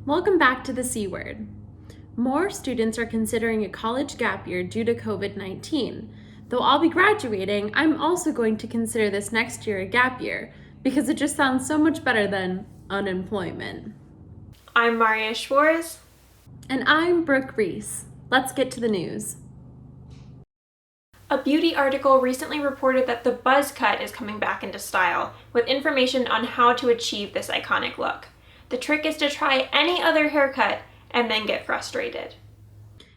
Welcome back to the C Word. More students are considering a college gap year due to COVID-19. Though I'll be graduating, I'm also going to consider this next year a gap year because it just sounds so much better than unemployment. I'm Marriya Schwartz. And I'm Brooke Reese. Let's get to the news. A beauty article recently reported that the buzz cut is coming back into style, with information on how to achieve this iconic look. The trick is to try any other haircut and then get frustrated.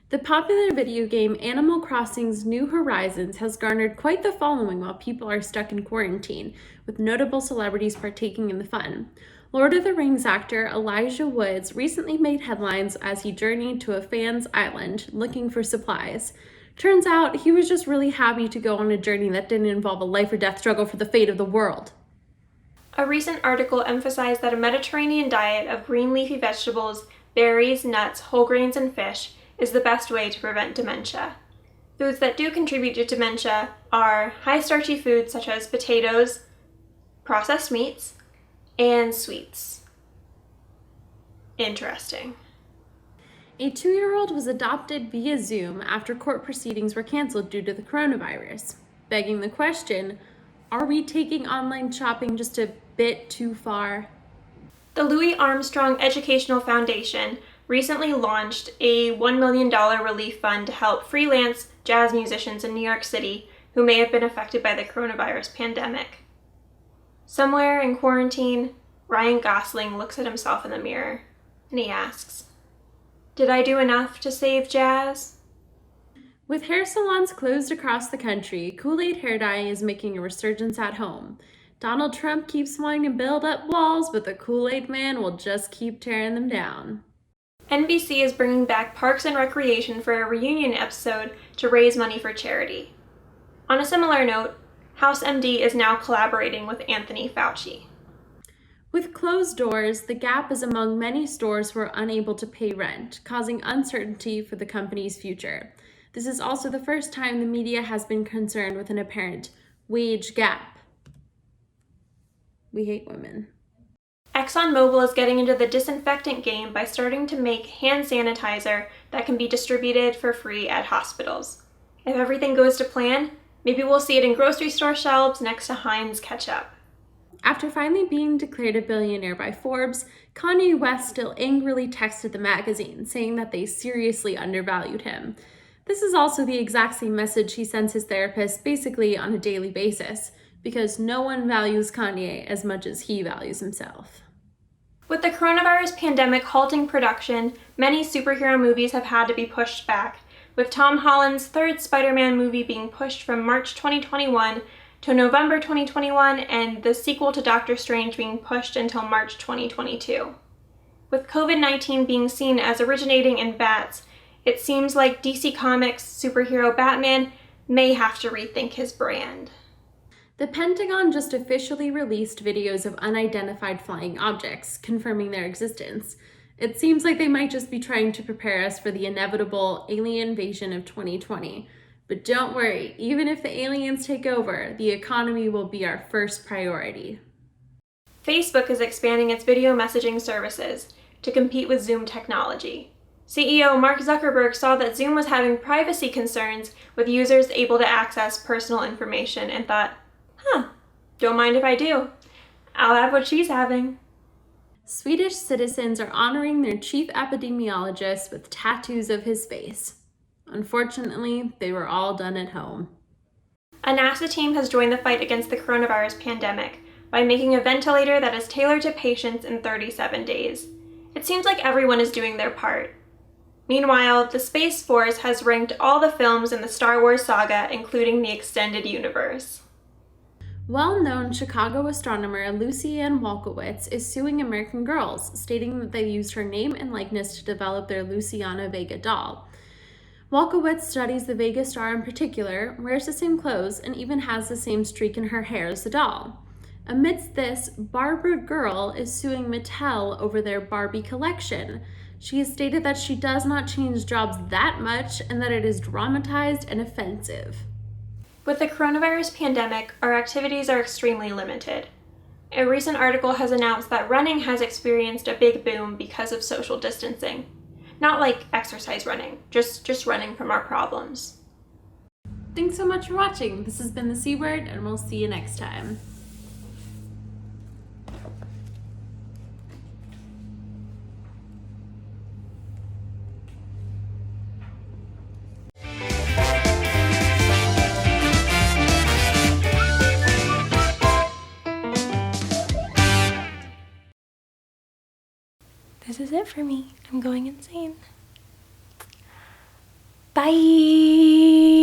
The popular video game Animal Crossing's New Horizons has garnered quite the following while people are stuck in quarantine, with notable celebrities partaking in the fun. Lord of the Rings actor Elijah Woods recently made headlines as he journeyed to a fan's island looking for supplies. Turns out he was just really happy to go on a journey that didn't involve a life or death struggle for the fate of the world. A recent article emphasized that a Mediterranean diet of green leafy vegetables, berries, nuts, whole grains, and fish is the best way to prevent dementia. Foods that do contribute to dementia are high starchy foods such as potatoes, processed meats, and sweets. Interesting. A 2-year-old was adopted via Zoom after court proceedings were canceled due to the coronavirus, begging the question, are we taking online shopping just a bit too far? The Louis Armstrong Educational Foundation recently launched a $1 million relief fund to help freelance jazz musicians in New York City who may have been affected by the coronavirus pandemic. Somewhere in quarantine, Ryan Gosling looks at himself in the mirror and he asks, "Did I do enough to save jazz?" With hair salons closed across the country, Kool-Aid hair dye is making a resurgence at home. Donald Trump keeps wanting to build up walls, but the Kool-Aid man will just keep tearing them down. NBC is bringing back Parks and Recreation for a reunion episode to raise money for charity. On a similar note, House MD is now collaborating with Anthony Fauci. With closed doors, the Gap is among many stores who are unable to pay rent, causing uncertainty for the company's future. This is also the first time the media has been concerned with an apparent wage gap. We hate women. ExxonMobil is getting into the disinfectant game by starting to make hand sanitizer that can be distributed for free at hospitals. If everything goes to plan, maybe we'll see it in grocery store shelves next to Heinz ketchup. After finally being declared a billionaire by Forbes, Kanye West still angrily texted the magazine, saying that they seriously undervalued him. This is also the exact same message he sends his therapist basically on a daily basis, because no one values Kanye as much as he values himself. With the coronavirus pandemic halting production, many superhero movies have had to be pushed back, with Tom Holland's third Spider-Man movie being pushed from March 2021 to November 2021, and the sequel to Doctor Strange being pushed until March 2022. With COVID-19 being seen as originating in bats, it seems like DC Comics' superhero Batman may have to rethink his brand. The Pentagon just officially released videos of unidentified flying objects, confirming their existence. It seems like they might just be trying to prepare us for the inevitable alien invasion of 2020. But don't worry, even if the aliens take over, the economy will be our first priority. Facebook is expanding its video messaging services to compete with Zoom technology. CEO Mark Zuckerberg saw that Zoom was having privacy concerns with users able to access personal information and thought, don't mind if I do. I'll have what she's having. Swedish citizens are honoring their chief epidemiologist with tattoos of his face. Unfortunately, they were all done at home. A NASA team has joined the fight against the coronavirus pandemic by making a ventilator that is tailored to patients in 37 days. It seems like everyone is doing their part. Meanwhile, the Space Force has ranked all the films in the Star Wars saga, including the extended universe. Well-known Chicago astronomer Lucy Ann Wolkowitz is suing American Girls, stating that they used her name and likeness to develop their Luciana Vega doll. Wolkowitz studies the Vega star in particular, wears the same clothes, and even has the same streak in her hair as the doll. Amidst this, Barbara Girl is suing Mattel over their Barbie collection. She has stated that she does not change jobs that much and that it is dramatized and offensive. With the coronavirus pandemic, our activities are extremely limited. A recent article has announced that running has experienced a big boom because of social distancing. Not like exercise running, just running from our problems. Thanks so much for watching. This has been The C Word, and we'll see you next time. This is it for me. I'm going insane. Bye!